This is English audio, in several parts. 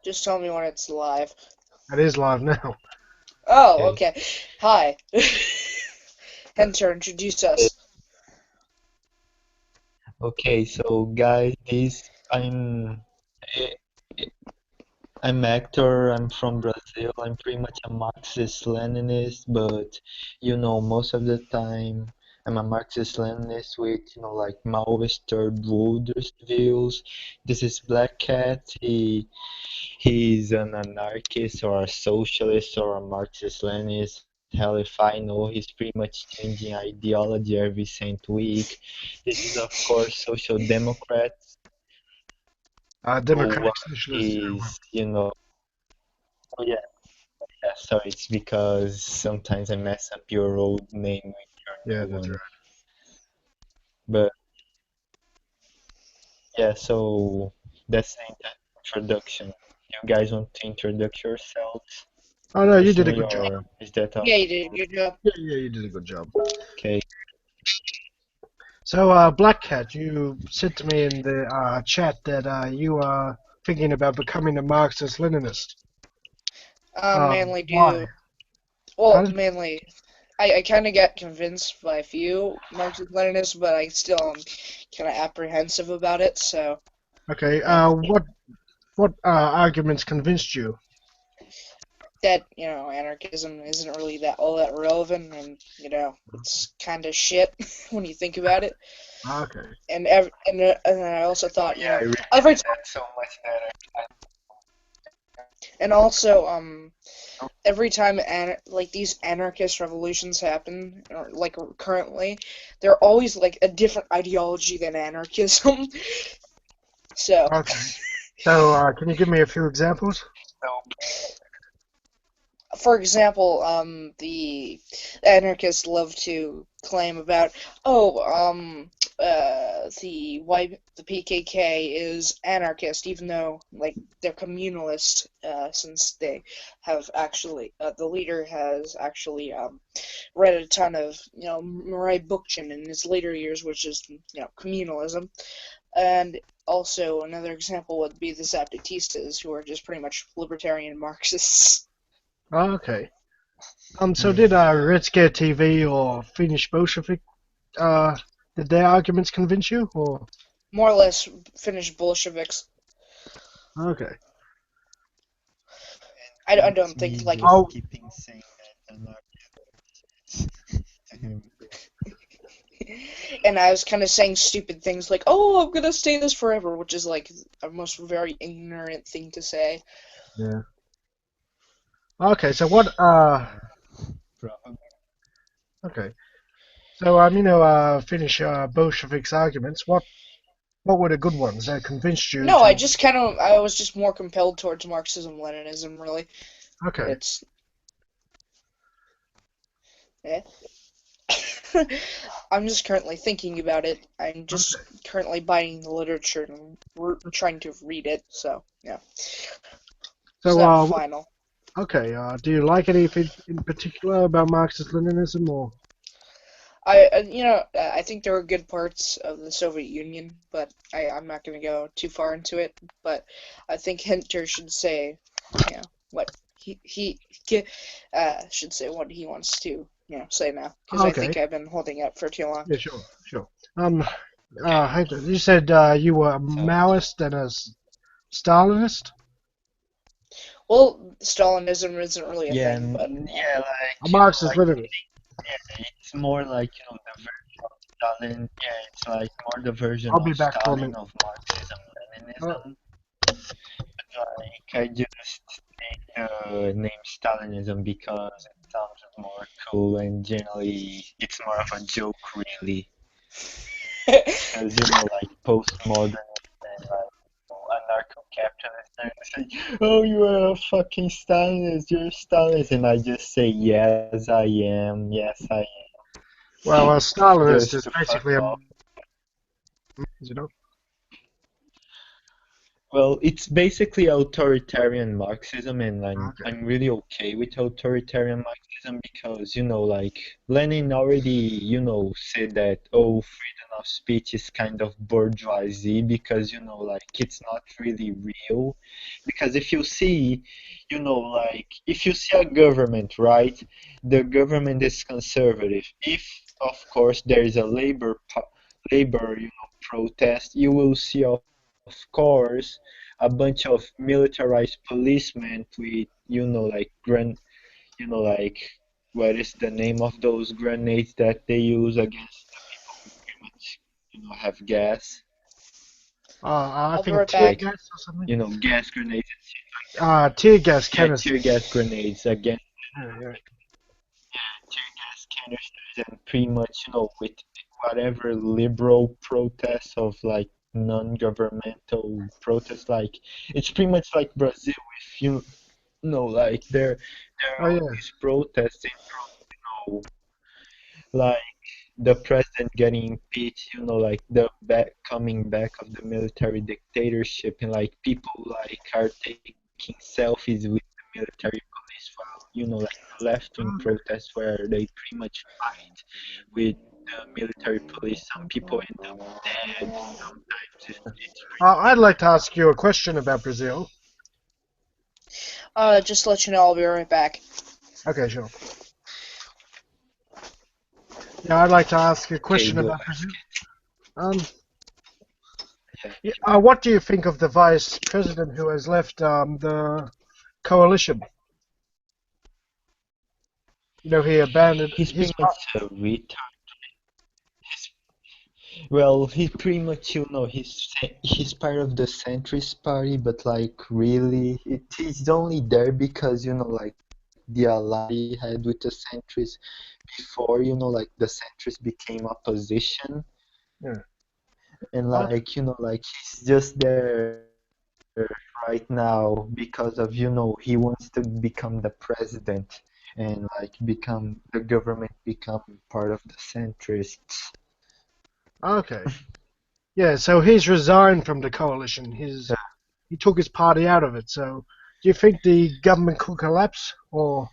Just tell me when it's live. It is live now. Oh, Okay. okay. Hi. Enter, introduce us. Okay, so guys, this eh, I'm actor. I'm from Brazil. I'm pretty much a Marxist-Leninist, but most of the time I'm a Marxist-Leninist with like Maoist third worldist views. This is Black Cat. He's an anarchist or a socialist or a Marxist-Leninist. Hell, if I know, he's pretty much changing ideology every cent week. This is, of course, Social Democrat, who Democratic Socialist. is, oh yeah, yeah, sorry, it's because sometimes I mess up your old name with your Yeah, new that's one. right. But yeah, so that's the introduction. You guys want to introduce yourselves Oh no, you did a personally, good job. or is that all? Yeah, you did a good job. Yeah, you did a good job. Okay. So, Black Cat, you said to me in the chat that you are thinking about becoming a Marxist-Leninist. Mainly Why? do. How Well, did? mainly. I kind of get convinced by a few Marxist-Leninists, but I still am kind of apprehensive about it, so, Okay. yeah. What arguments convinced you? That, anarchism isn't really that all that relevant, and, it's kind of shit when you think about it. Okay. And I also Oh thought, yeah, I every repeated that so much that and also every time like these anarchist revolutions happen, or like currently, they're always like a different ideology than anarchism. So, Okay. So, can you give me a few examples? for example, the anarchists love to claim about, oh, the PKK is anarchist, even though like they're communalist, since they have actually the leader has actually read a ton of Murray Bookchin in his later years, which is communalism, and also another example would be the Zapatistas, who are just pretty much libertarian Marxists. Okay. So yeah. did Red Scare TV or Finnish Bolshevik, uh, did their arguments convince you, or? More or less Finnish Bolsheviks. Okay. I That's don't think me like, just Oh, keeping saying that I'm not to him. and I was kind of saying stupid things like, "Oh, I'm gonna stay this forever," which is like a most very ignorant thing to say. yeah. Okay, so what, Probably. okay. So, Finnish Bolsheviks arguments, what were the good ones that convinced you No, to, I was just more compelled towards Marxism Leninism. Really, okay, it's eh. I'm just currently thinking about it. I'm just okay. currently buying the literature and we're trying to read it. So yeah, it's So, not final. okay, do you like anything in particular about Marxist-Leninism, or? I think there were good parts of the Soviet Union, but I'm not going to go too far into it. But I think Hinter should say, what he should say what he wants to, say now, because I Okay, think I've been holding out for too long. yeah, sure, sure. Hunter, you said you were a So Maoist and a Stalinist? Well, Stalinism isn't really a yeah, thing, but yeah. yeah, A like like Marxist-Leninist. yeah, it's more like the version of Stalin. Yeah, it's like more the version I'll of be back for a Stalin minute. of Marxism Uh, Leninism. Like I just take the name Stalinism because it sounds more cool and generally it's more of a joke really. Because like postmodern and like anarcho-capitalist and say, oh, you are a fucking Stalinist, you're a Stalinist, and I just say, yes, I am, well, a Stalinist just is to fuck basically a, off. you know, Well, it's basically authoritarian Marxism, and I'm okay. I'm really okay with authoritarian Marxism. reason because, like Lenin already, said that, oh, freedom of speech is kind of bourgeoisie because, like it's not really real. Because if you see, like if you see a government, right, the government is conservative. If, of course, there is a labor, protest, you will see, of course, a bunch of militarized policemen with, like like what is the name of those grenades that they use against the people who pretty much, have gas, I I'll be think right tear like, back. gas or something. gas grenades and shit like Tear gas that. Yeah, canisters. tear gas grenades against Yeah, yeah. tear gas canisters and pretty much, with whatever liberal protests of like non-governmental protests, like it's pretty much like Brazil. If like there Oh are all yeah. these protests like the president getting impeached, like the coming back of the military dictatorship, and like people like are taking selfies with the military police while, like the left-wing protests where they pretty much fight with the military police. Some people end up dead. Sometimes it's pretty much I'd like to ask you a question about Brazil. Just to let you know, I'll be right back. Okay, sure. Yeah, I'd like to ask you a okay. question Go about ask Brazil. it. Yeah. Yeah, what do you think of the vice president who has left the coalition? He abandoned He's his pretty much a retard. Well, he pretty much, he's part of the centrist party, but like really, he's only there because, like the alliance he had with the centrists before, like the centrists became opposition, Yeah. and Okay. like, like he's just there right now because of, he wants to become the president and like become the government become part of the centrists. Okay. Yeah, so he's resigned from the coalition. He took his party out of it. So, do you think the government could collapse, or?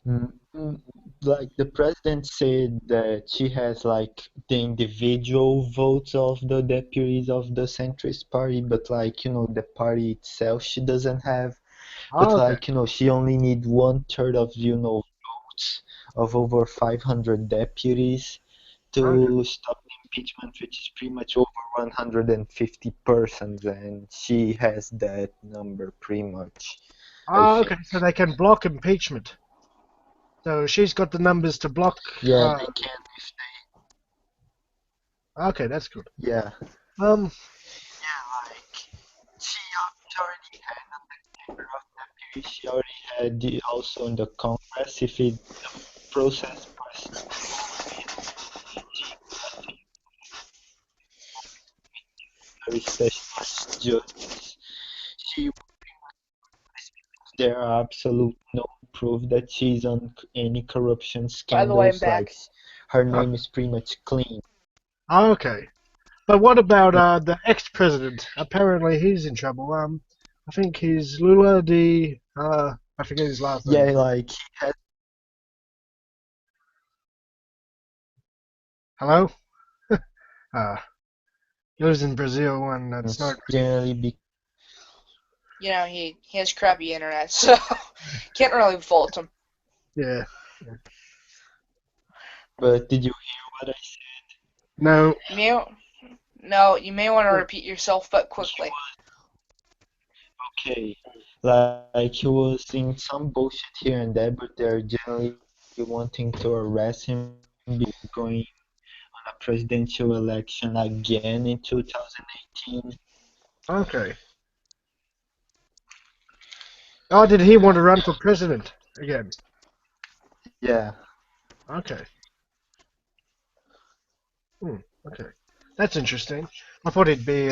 Mm, mm, Like the president said that she has like the individual votes of the deputies of the centrist party, but like, the party itself she doesn't have. But Okay. like, she only need 1/3 of, votes of over 500 deputies Okay. to stop the impeachment, which is pretty much over 150 persons, and she has that number pretty much, I Okay. think. So they can block impeachment. So she's got the numbers to block. Yeah, they can if Okay, that's good. yeah. Um. Like she already had on the Chamber of Deputies, she already had also in the Congress. If the process very specialized judges, she there are absolute no proof that she's on any corruption By the way, I'm scandals. Like back. her name is pretty much clean. Okay. But what about the ex-president? Apparently he's in trouble. I think he's Lula the I forget his last Yeah, name. like he has Hello? Uh, he lives in Brazil, and it's not. generally be He has crappy internet, so can't really fault him. Yeah. but did you hear what I said? No. No, you may want to repeat yourself, but quickly. Okay, like he was in some bullshit here and there, but they're generally wanting to arrest him going on a presidential election again in 2018. Okay. Oh, did he want to run for president again? Yeah, Okay. Okay. That's interesting. I thought he'd be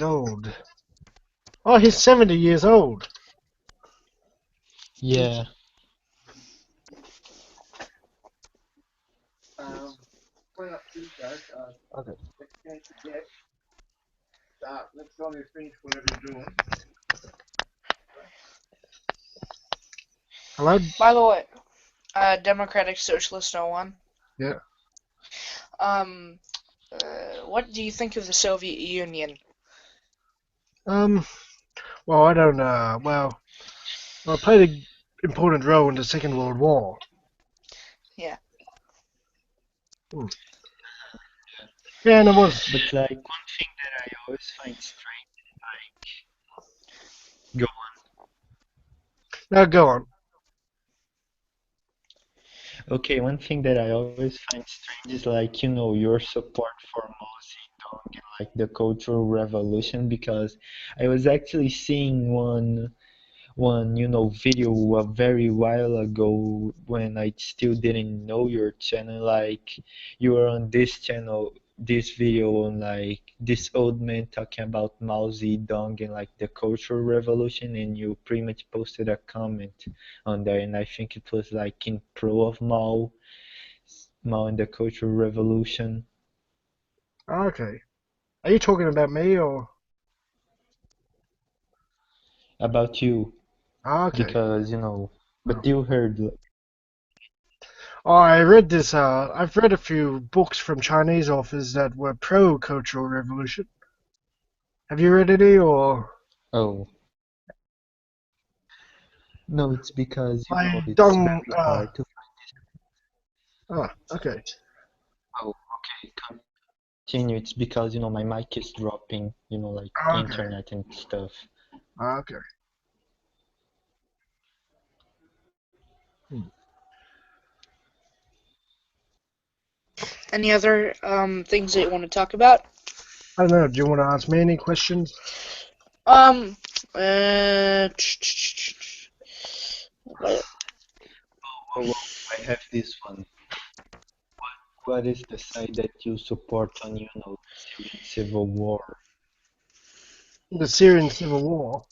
old. Oh, he's 70 years old. yeah. Okay. Can't forget that. Let's go and finish whatever you're doing. Hello? By the way, Democratic Socialist 01. Yeah. What do you think of the Soviet Union? Um, well, I don't, I played an important role in the Second World War. Yeah. Hmm. Yeah, and it was. But like one thing that I always find strange, like go No, go on. okay, one thing that I always find strange is like, your support for Mao Zedong and like the Cultural Revolution because I was actually seeing one video a very while ago when I still didn't know your channel. Like you were on this channel, this video on like this old man talking about Mao Zedong and like the Cultural Revolution, and you pretty much posted a comment on there, and I think it was like in pro of Mao and the Cultural Revolution. Okay. Are you talking about me or? About you Okay. because but you heard. Oh, I read this. I've read a few books from Chinese authors that were pro-Cultural Revolution. Have you read any or? Oh no, it's because I it's don't. very hard to. Oh, okay. Oh, okay. Continue. It's because my mic is dropping, like Okay. internet and stuff. Okay. Hmm. Any other things that you want to talk about? I don't know. Do you want to ask me any questions? Um, uh, what, Oh, I have this one. What is the side that you support on, Syrian civil war? The Syrian civil war.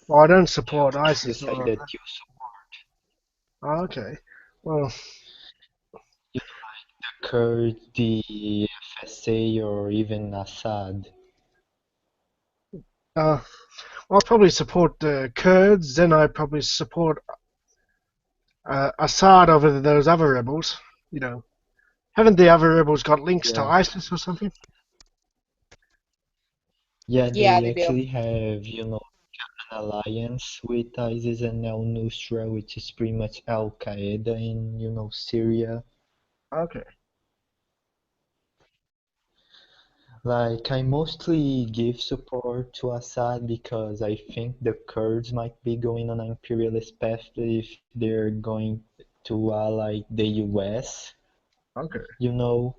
Well, I don't Yeah, support which is the ISIS side or. that you support? Oh, okay. Well, The Kurds, the FSA, or even Assad? uh, I'll probably support the Kurds. Then I probably support Assad over those other rebels. You know, haven't the other rebels got links to Yeah. ISIS or something? Yeah, yeah, they they do. actually have, an alliance with ISIS and al-Nusra, which is pretty much Al-Qaeda in, Syria. Okay. Like, I mostly give support to Assad because I think the Kurds might be going on an imperialist path if they're going to ally the US, Okay. you know.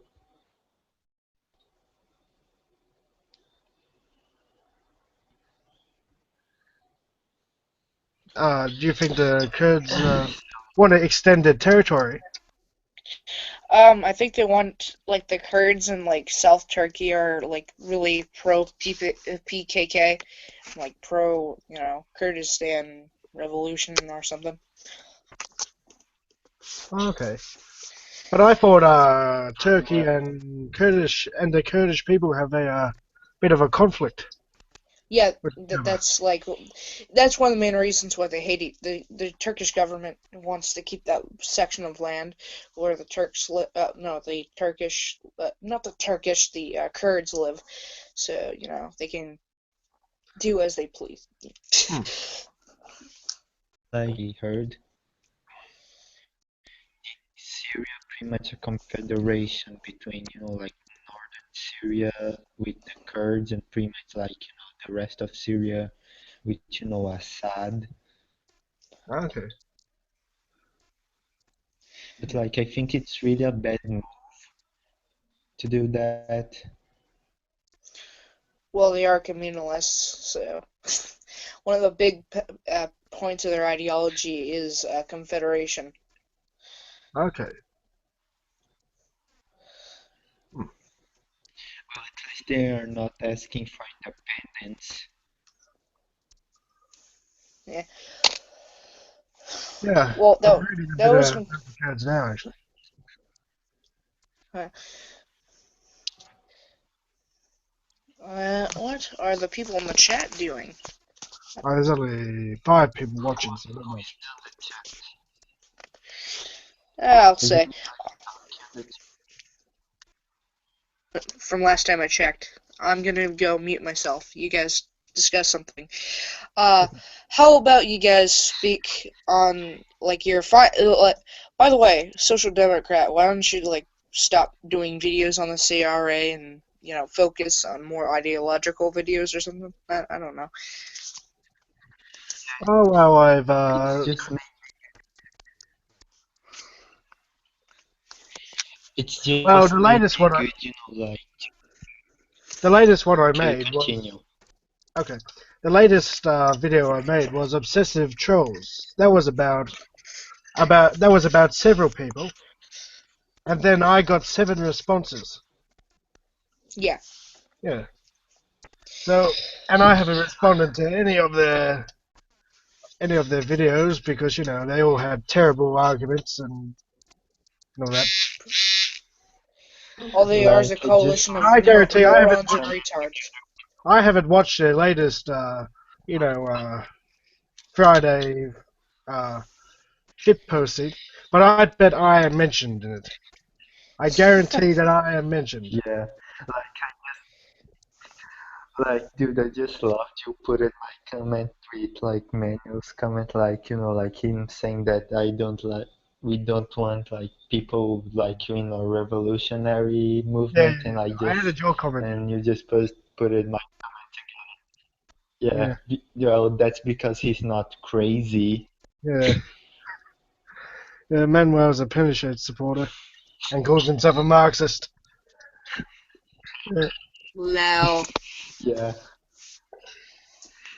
Do you think the Kurds want to extend their territory? I think they want like the Kurds in like South Turkey are like really pro PKK, like pro, Kurdistan revolution or something. Okay. But I thought Turkey Well, and the Kurdish people have a bit of a conflict Yeah, with each other. that's one of the main reasons why they hate it. The Turkish government wants to keep that section of land where the Turks live. No, the Turkish, not the Turkish, the Kurds live. So they can do as they please. Hmm. I heard Syria pretty much a confederation between, like northern Syria with the Kurds and pretty much like, the rest of Syria with, Assad. Okay. But like I think it's really a bad move to do that. Well, they are communalists, so one of the big points of their ideology is confederation. Okay. Hmm. Well, at least they are not asking for independence. Yeah. Yeah. Well, I'm that reading a that bit was about the Kurds now, actually. what are the people in the chat doing? There's only 5 people watching, so not much. I'll Is it say, that from last time I checked. I'm gonna go mute myself. You guys discuss something. Uh, how about you guys speak on like your by the way, Social Democrat, why don't you like stop doing videos on the CRA and focus on more ideological videos or something? I don't know. Oh well, it's just me. It's well just the maybe latest one I good, like the latest one I to made was continue. okay. The latest video I made was obsessive trolls. That was about several people, and then I got 7 responses. Yeah. Yeah. So, and I haven't responded to any of their videos because they all had terrible arguments and all that. All they are is a Like I just coalition of I guarantee I haven't morons and watched retards. I haven't watched their latest Friday ship posting, but I bet I am mentioned in it. I guarantee that I am mentioned. yeah, like dude, I just loved you put it like comment tweet like Manuel's comment like like him saying that we don't want like people like you in a revolutionary Yeah, movement yeah, and I yeah. I added just your comment. and you just put it my yeah Yeah, well that's because he's not crazy. yeah. Yeah, Manuel's a Pinochet supporter and calls himself a Marxist. Yeah, Now, Yeah,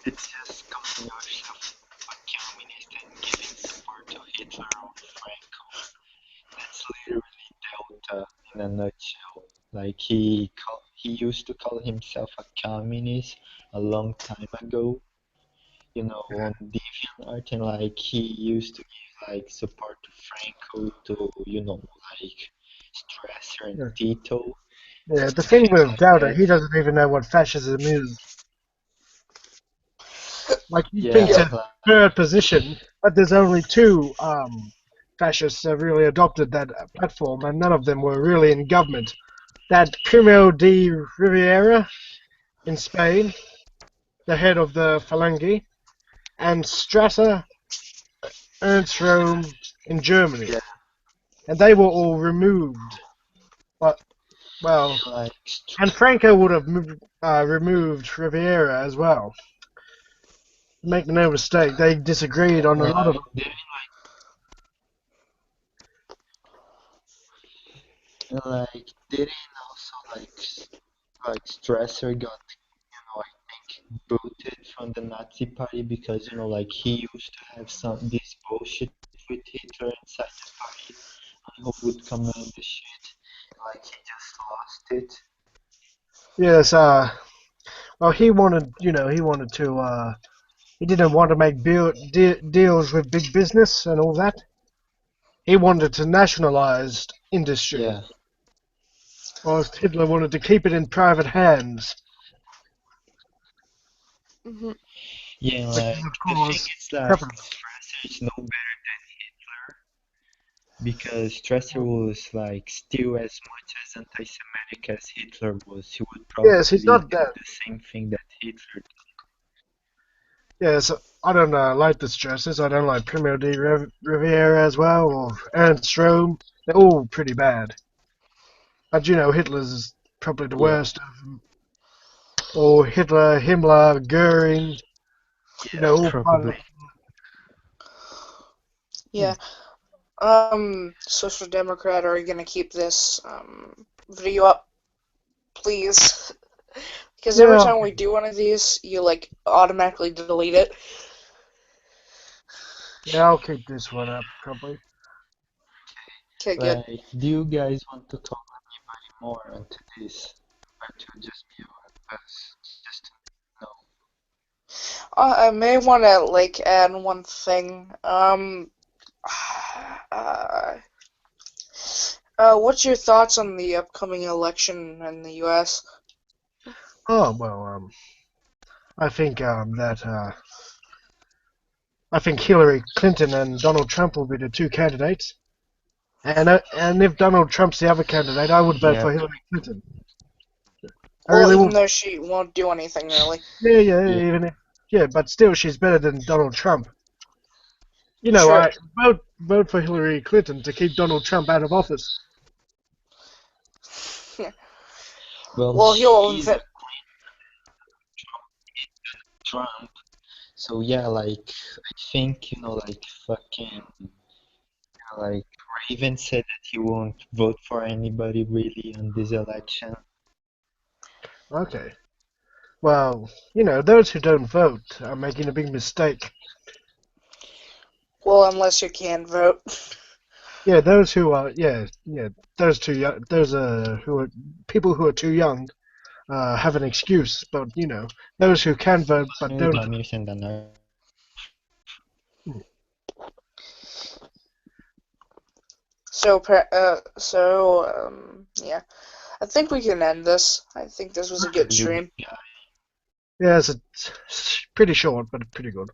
it's just calling yourself a communist and giving support to Hitler or Franco. That's literally Delta in a nutshell. Like he used to call himself a communist a long time ago, on DeviantArt, and like he used to give like support to Franco, to like Strasser and yeah. Tito, Yeah, the thing things with like Dowder, that. he doesn't even know what fascism is. Like, he thinks Yeah, yep. it's third position, but there's only two fascists that really adopted that platform, and none of them were really in government. That Primo de Rivera in Spain, the head of the Falange, and Strasser Ernst Röhm in Germany. yeah, And they were all removed. But, well, like and Franco would have removed Rivera as well. Make no mistake, they disagreed on a lot of like them. didn't also like Strasser got I think booted from the Nazi party because like he used to have this bullshit with Hitler inside the party who would command the shit. Like he just lost it. Yes, well, he didn't want to make deals with big business and all that. He wanted to nationalize industry, Yeah. whilst Hitler wanted to keep it in private hands, Hmm. Yeah, which like is, of the thing course, is like preferable. Strasser is no better than Hitler because Strasser was like still as much as anti-Semitic as Hitler was. He would Yes, he's probably not do that. the same thing that Hitler did. Yes, I don't like the stresses. I don't like Primo de Rivera as well, or Ernst Röhm. They're all pretty bad. But Hitler's is probably the Yeah, worst of them. Or Hitler, Himmler, Goering, yeah, all part of. probably. Yeah. Social Democrat, are you gonna keep this video up, please? Because every Yeah, time we do one of these, you like automatically delete it. yeah, I'll keep this one up probably. Okay, good. Like, do you guys want to talk anybody more into this, or to just be us? Just to know. I may want to like add one thing. Uh, what's your thoughts on the upcoming election in the U.S.? Oh well, I think I think Hillary Clinton and Donald Trump will be the two candidates. And if Donald Trump's the other candidate, I would vote Yeah, for Hillary Clinton. I Well, really even would. though she won't do anything really. yeah. Even if, but still, she's better than Donald Trump. True. I vote for Hillary Clinton to keep Donald Trump out of office. Well, Well, he'll she's inv- a Trump. So yeah, like I think like fucking like Raven said that he won't vote for anybody really on this election. Okay. Well, those who don't vote are making a big mistake. Well, unless you can vote. Yeah, those who are, those too young, those who are people who are too young have an excuse. But those who can vote but With don't. communists and anarchists. Yeah. I think we can end this. I think this was a good stream. Yeah, it's pretty short, but pretty good.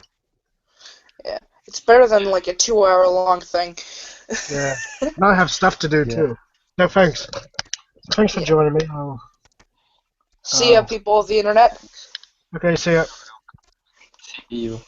Yeah. It's better than like a 2-hour long thing. Yeah, and I have stuff to do Yeah. too. No, thanks. Thanks for Yeah. joining me. See ya, people of the internet. Okay, see ya. See you.